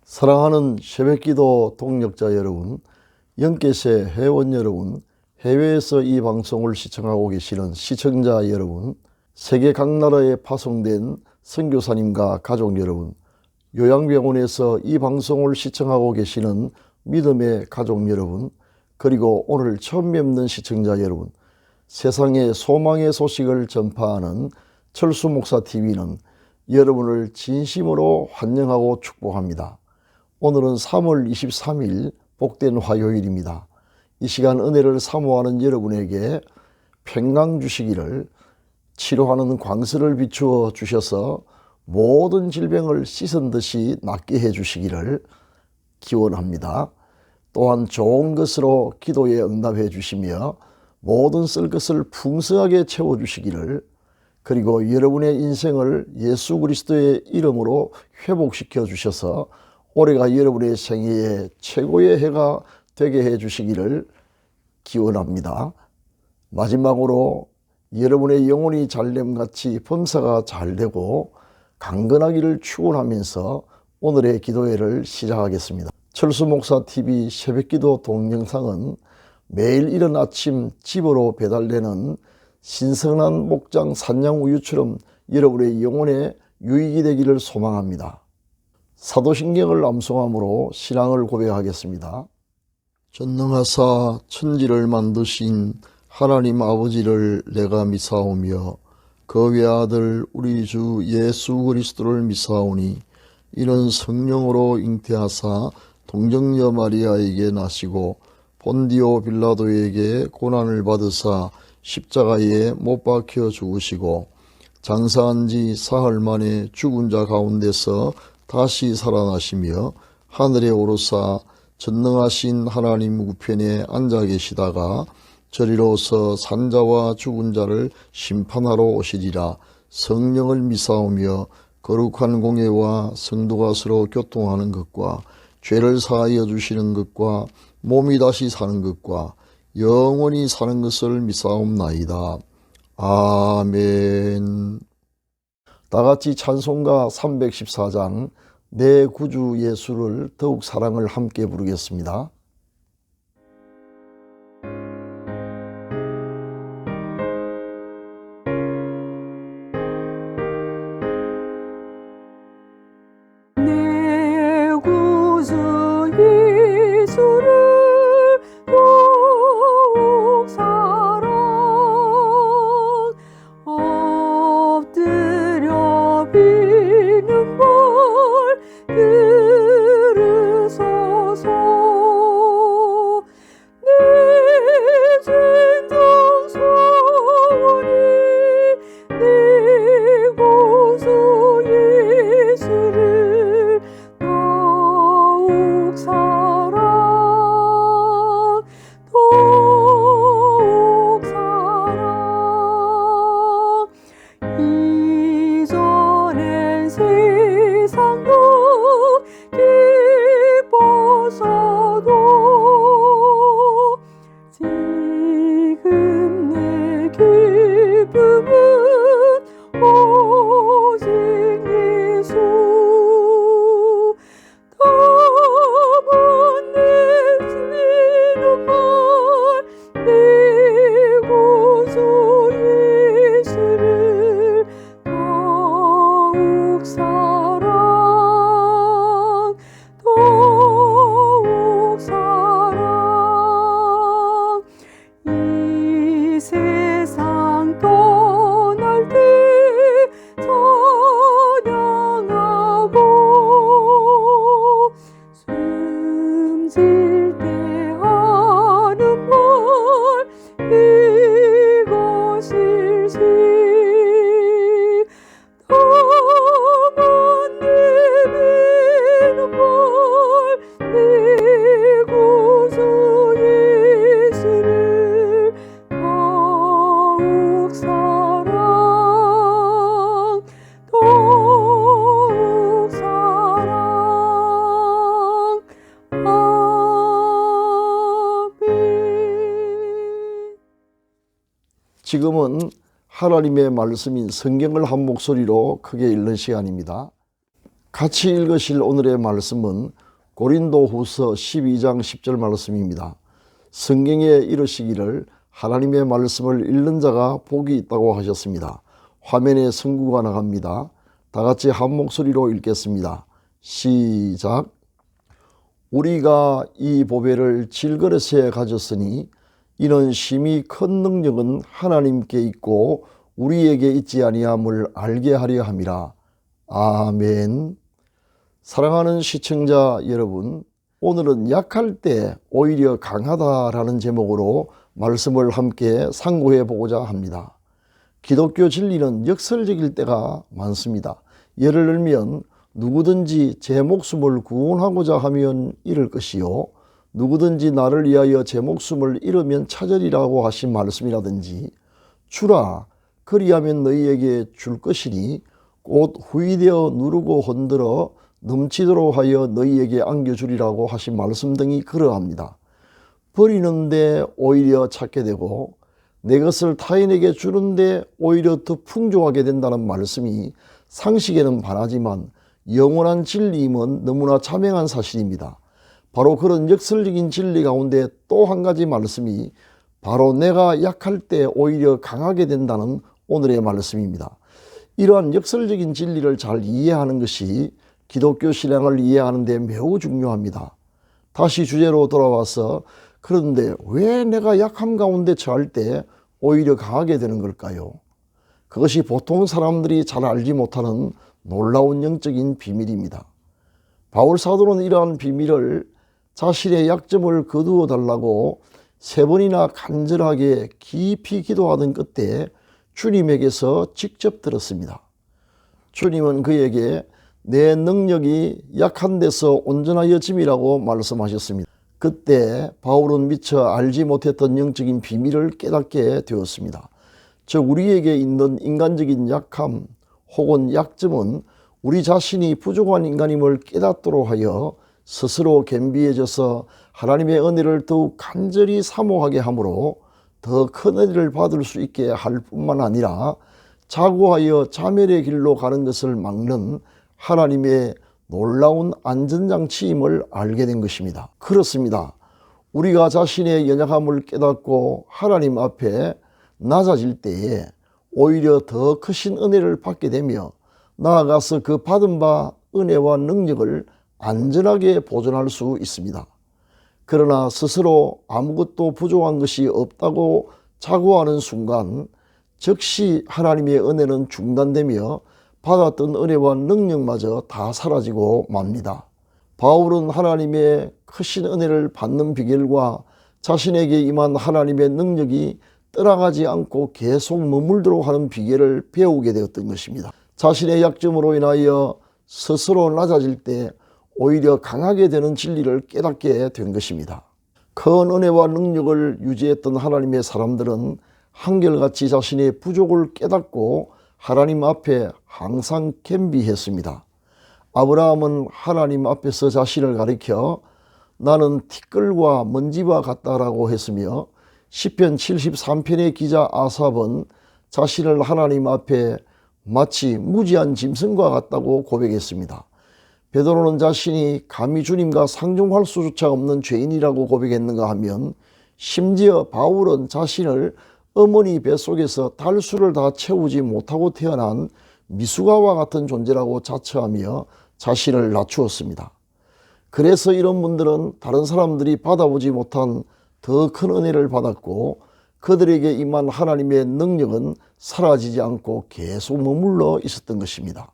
사랑하는 새벽기도 동역자 여러분, 영계세 회원 여러분, 해외에서 이 방송을 시청하고 계시는 시청자 여러분, 세계 각 나라에 파송된 선교사님과 가족 여러분, 요양병원에서 이 방송을 시청하고 계시는 믿음의 가족 여러분, 그리고 오늘 처음 뵙는 시청자 여러분, 세상에 소망의 소식을 전파하는 철수목사TV는 여러분을 진심으로 환영하고 축복합니다. 오늘은 3월 23일 복된 화요일입니다. 이 시간 은혜를 사모하는 여러분에게 평강 주시기를, 치료하는 광선을 비추어 주셔서 모든 질병을 씻은 듯이 낫게 해주시기를 기원합니다. 또한 좋은 것으로 기도에 응답해 주시며 모든 쓸 것을 풍성하게 채워주시기를, 그리고 여러분의 인생을 예수 그리스도의 이름으로 회복시켜 주셔서 올해가 여러분의 생애의 최고의 해가 되게 해 주시기를 기원합니다. 마지막으로 여러분의 영혼이 잘됨같이 범사가 잘되고 강건하기를 축원하면서 오늘의 기도회를 시작하겠습니다. 철수목사TV 새벽기도 동영상은 매일 이른 아침 집으로 배달되는 신선한 목장 산양우유처럼 여러분의 영혼에 유익이 되기를 소망합니다. 사도신경을 암송함으로 신앙을 고백하겠습니다. 전능하사 천지를 만드신 하나님 아버지를 내가 믿사오며 그 외아들 우리 주 예수 그리스도를 믿사오니, 이는 성령으로 잉태하사 동정녀 마리아에게 나시고 본디오 빌라도에게 고난을 받으사 십자가에 못 박혀 죽으시고 장사한 지 사흘 만에 죽은 자 가운데서 다시 살아나시며 하늘에 오르사 전능하신 하나님 우편에 앉아 계시다가 저리로서 산자와 죽은 자를 심판하러 오시리라. 성령을 믿사오며 거룩한 공예와 성도가 서로 교통하는 것과 죄를 사하여 주시는 것과 몸이 다시 사는 것과 영원히 사는 것을 믿사옵나이다. 아멘. 다같이 찬송가 314장 내 구주 예수를 더욱 사랑을 함께 부르겠습니다. 내 구주 예수를 더욱 사랑, 엎드려 비는 볼 들으소서. 내 진정 소원이 내 구주 예수를 더욱 사랑, 더욱 사랑. 이전엔 세상도 기뻐서도 지금 내 기쁨은 오직 예수. 담은 내 피눈물 내 구주 예수를 더욱 사랑, 더욱 사랑. 이 세상 떠날 때 찬양하고 숨질 때 하는 말 이것일지. 담은 내 비눈물 내 구주 예수를 더욱 사랑, 더욱 사랑. 아멘. 지금은 하나님의 말씀인 성경을 한 목소리로 크게 읽는 시간입니다. 같이 읽으실 오늘의 말씀은 고린도후서 12장 10절 말씀입니다. 성경에 이르시기를 하나님의 말씀을 읽는 자가 복이 있다고 하셨습니다. 화면에 성구가 나갑니다. 다 같이 한 목소리로 읽겠습니다. 시작. 우리가 이 보배를 질그릇에 가졌으니 이는 심히 큰 능력은 하나님께 있고 우리에게 있지 아니함을 알게 하려 함이라. 아멘. 사랑하는 시청자 여러분, 오늘은 약할 때 오히려 강하다라는 제목으로 말씀을 함께 상고해 보고자 합니다. 기독교 진리는 역설적일 때가 많습니다. 예를 들면 누구든지 제 목숨을 구원하고자 하면 잃을 것이요 누구든지 나를 위하여 제 목숨을 잃으면 찾으리라고 하신 말씀이라든지 주라 그리하면 너희에게 줄 것이니 곧 후이되어 누르고 흔들어 넘치도록 하여 너희에게 안겨주리라고 하신 말씀 등이 그러합니다. 버리는데 오히려 찾게 되고 내 것을 타인에게 주는데 오히려 더 풍족하게 된다는 말씀이 상식에는 반하지만 영원한 진리임은 너무나 자명한 사실입니다. 바로 그런 역설적인 진리 가운데 또 한 가지 말씀이 바로 내가 약할 때 오히려 강하게 된다는 오늘의 말씀입니다. 이러한 역설적인 진리를 잘 이해하는 것이 기독교 신앙을 이해하는 데 매우 중요합니다. 다시 주제로 돌아와서 그런데 왜 내가 약함 가운데 처할 때 오히려 강하게 되는 걸까요? 그것이 보통 사람들이 잘 알지 못하는 놀라운 영적인 비밀입니다. 바울 사도는 이러한 비밀을 자신의 약점을 거두어 달라고 3번이나 간절하게 깊이 기도하던 끝에 주님에게서 직접 들었습니다. 주님은 그에게 내 능력이 약한 데서 온전하여짐이라고 말씀하셨습니다. 그때 바울은 미처 알지 못했던 영적인 비밀을 깨닫게 되었습니다. 즉 우리에게 있는 인간적인 약함 혹은 약점은 우리 자신이 부족한 인간임을 깨닫도록 하여 스스로 겸비해져서 하나님의 은혜를 더욱 간절히 사모하게 하므로 더 큰 은혜를 받을 수 있게 할 뿐만 아니라 자고하여 자멸의 길로 가는 것을 막는 하나님의 놀라운 안전장치임을 알게 된 것입니다. 그렇습니다. 우리가 자신의 연약함을 깨닫고 하나님 앞에 낮아질 때에 오히려 더 크신 은혜를 받게 되며 나아가서 그 받은 바 은혜와 능력을 안전하게 보존할 수 있습니다. 그러나 스스로 아무것도 부족한 것이 없다고 자고하는 순간 즉시 하나님의 은혜는 중단되며 받았던 은혜와 능력마저 다 사라지고 맙니다. 바울은 하나님의 크신 은혜를 받는 비결과 자신에게 임한 하나님의 능력이 떠나가지 않고 계속 머물도록 하는 비결을 배우게 되었던 것입니다. 자신의 약점으로 인하여 스스로 낮아질 때 오히려 강하게 되는 진리를 깨닫게 된 것입니다. 큰 은혜와 능력을 유지했던 하나님의 사람들은 한결같이 자신의 부족을 깨닫고 하나님 앞에 항상 겸비했습니다. 아브라함은 하나님 앞에서 자신을 가리켜 나는 티끌과 먼지와 같다라고 했으며 시편 73편의 기자 아삽은 자신을 하나님 앞에 마치 무지한 짐승과 같다고 고백했습니다. 베드로는 자신이 감히 주님과 상종할 수조차 없는 죄인이라고 고백했는가 하면 심지어 바울은 자신을 어머니 뱃속에서 달수를 다 채우지 못하고 태어난 미숙아와 같은 존재라고 자처하며 자신을 낮추었습니다. 그래서 이런 분들은 다른 사람들이 받아보지 못한 더 큰 은혜를 받았고 그들에게 임한 하나님의 능력은 사라지지 않고 계속 머물러 있었던 것입니다.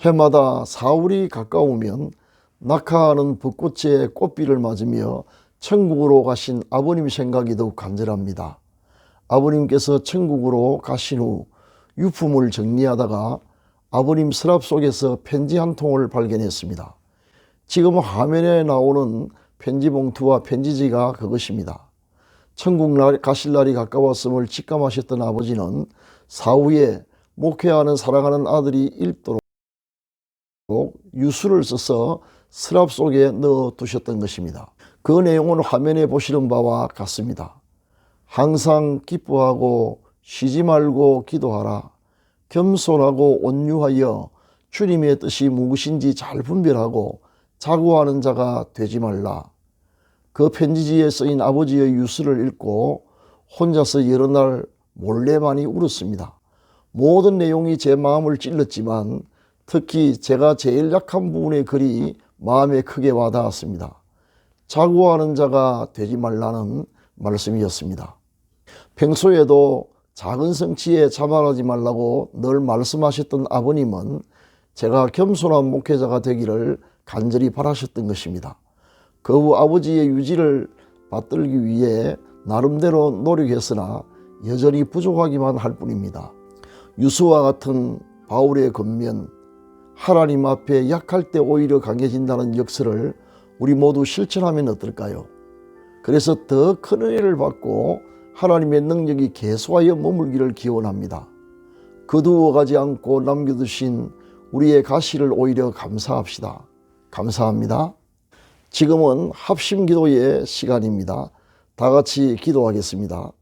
해마다 사울이 가까우면 낙하하는 벚꽃의 꽃비를 맞으며 천국으로 가신 아버님 생각이 더욱 간절합니다. 아버님께서 천국으로 가신 후 유품을 정리하다가 아버님 서랍 속에서 편지 한 통을 발견했습니다. 지금 화면에 나오는 편지 봉투와 편지지가 그것입니다. 천국 가실 날이 가까웠음을 직감하셨던 아버지는 사후에 목회하는 사랑하는 아들이 읽도록 유수를 써서 서랍 속에 넣어 두셨던 것입니다. 그 내용은 화면에 보시는 바와 같습니다. 항상 기뻐하고 쉬지 말고 기도하라. 겸손하고 온유하여 주님의 뜻이 무엇인지 잘 분별하고 자고하는 자가 되지 말라. 그 편지지에 쓰인 아버지의 유서를 읽고 혼자서 여러 날 몰래 많이 울었습니다. 모든 내용이 제 마음을 찔렀지만 특히 제가 제일 약한 부분의 글이 마음에 크게 와닿았습니다. 자고하는 자가 되지 말라는 말씀이었습니다. 평소에도 작은 성취에 자만하지 말라고 늘 말씀하셨던 아버님은 제가 겸손한 목회자가 되기를 간절히 바라셨던 것입니다. 그 후 아버지의 유지를 받들기 위해 나름대로 노력했으나 여전히 부족하기만 할 뿐입니다. 유수와 같은 바울의 권면, 하나님 앞에 약할 때 오히려 강해진다는 역설을 우리 모두 실천하면 어떨까요? 그래서 더 큰 은혜를 받고 하나님의 능력이 계속하여 머물기를 기원합니다. 거두어가지 않고 남겨두신 우리의 가시를 오히려 감사합시다. 감사합니다. 지금은 합심기도의 시간입니다. 다 같이 기도하겠습니다.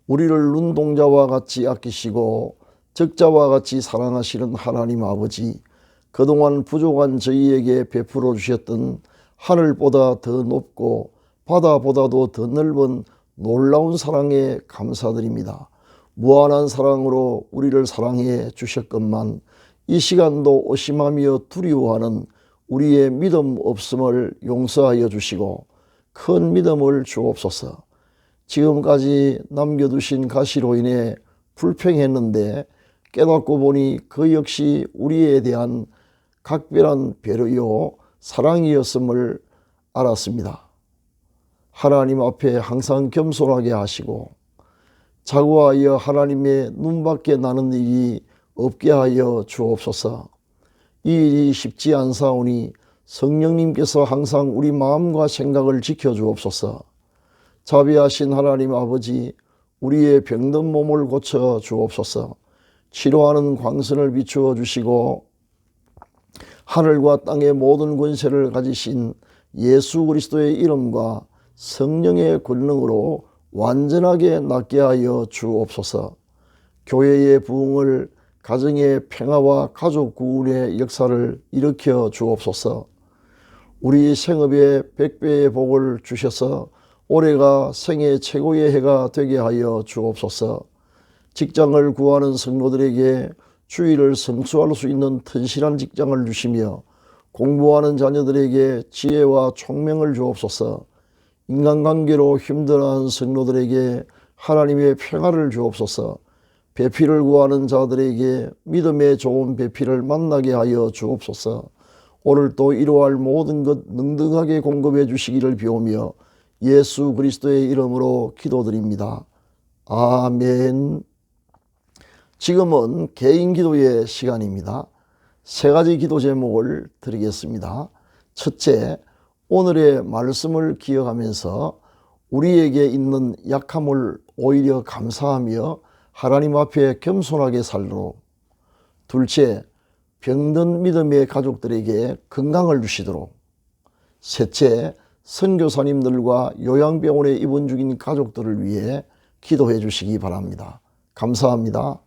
우리를 눈동자와 같이 아끼시고 적자와 같이 사랑하시는 하나님 아버지, 그동안 부족한 저희에게 베풀어 주셨던 하늘보다 더 높고 바다보다도 더 넓은 놀라운 사랑에 감사드립니다. 무한한 사랑으로 우리를 사랑해 주셨건만 이 시간도 오심하며 두려워하는 우리의 믿음 없음을 용서하여 주시고 큰 믿음을 주옵소서. 지금까지 남겨두신 가시로 인해 불평했는데 깨닫고 보니 그 역시 우리에 대한 각별한 배려요 사랑이었음을 알았습니다. 하나님 앞에 항상 겸손하게 하시고 자고하여 하나님의 눈밖에 나는 일이 없게 하여 주옵소서. 이 일이 쉽지 않사오니 성령님께서 항상 우리 마음과 생각을 지켜주옵소서. 자비하신 하나님 아버지, 우리의 병든 몸을 고쳐 주옵소서. 치료하는 광선을 비추어 주시고 하늘과 땅의 모든 권세를 가지신 예수 그리스도의 이름과 성령의 권능으로 완전하게 낫게 하여 주옵소서. 교회의 부흥을, 가정의 평화와 가족 구원의 역사를 일으켜 주옵소서. 우리 생업에 100배의 복을 주셔서 올해가 생애 최고의 해가 되게 하여 주옵소서. 직장을 구하는 성도들에게 주의를 성수할 수 있는 튼실한 직장을 주시며 공부하는 자녀들에게 지혜와 총명을 주옵소서. 인간관계로 힘들어하는 성도들에게 하나님의 평화를 주옵소서. 배필을 구하는 자들에게 믿음의 좋은 배필을 만나게 하여 주옵소서. 오늘 또 이루어할 모든 것 능능하게 공급해 주시기를 비오며 예수 그리스도의 이름으로 기도드립니다. 아멘. 지금은 개인 기도의 시간입니다. 세 가지 기도 제목을 드리겠습니다. 첫째, 오늘의 말씀을 기억하면서 우리에게 있는 약함을 오히려 감사하며 하나님 앞에 겸손하게 살도록. 둘째, 병든 믿음의 가족들에게 건강을 주시도록. 셋째, 선교사님들과 요양병원에 입원 중인 가족들을 위해 기도해 주시기 바랍니다. 감사합니다.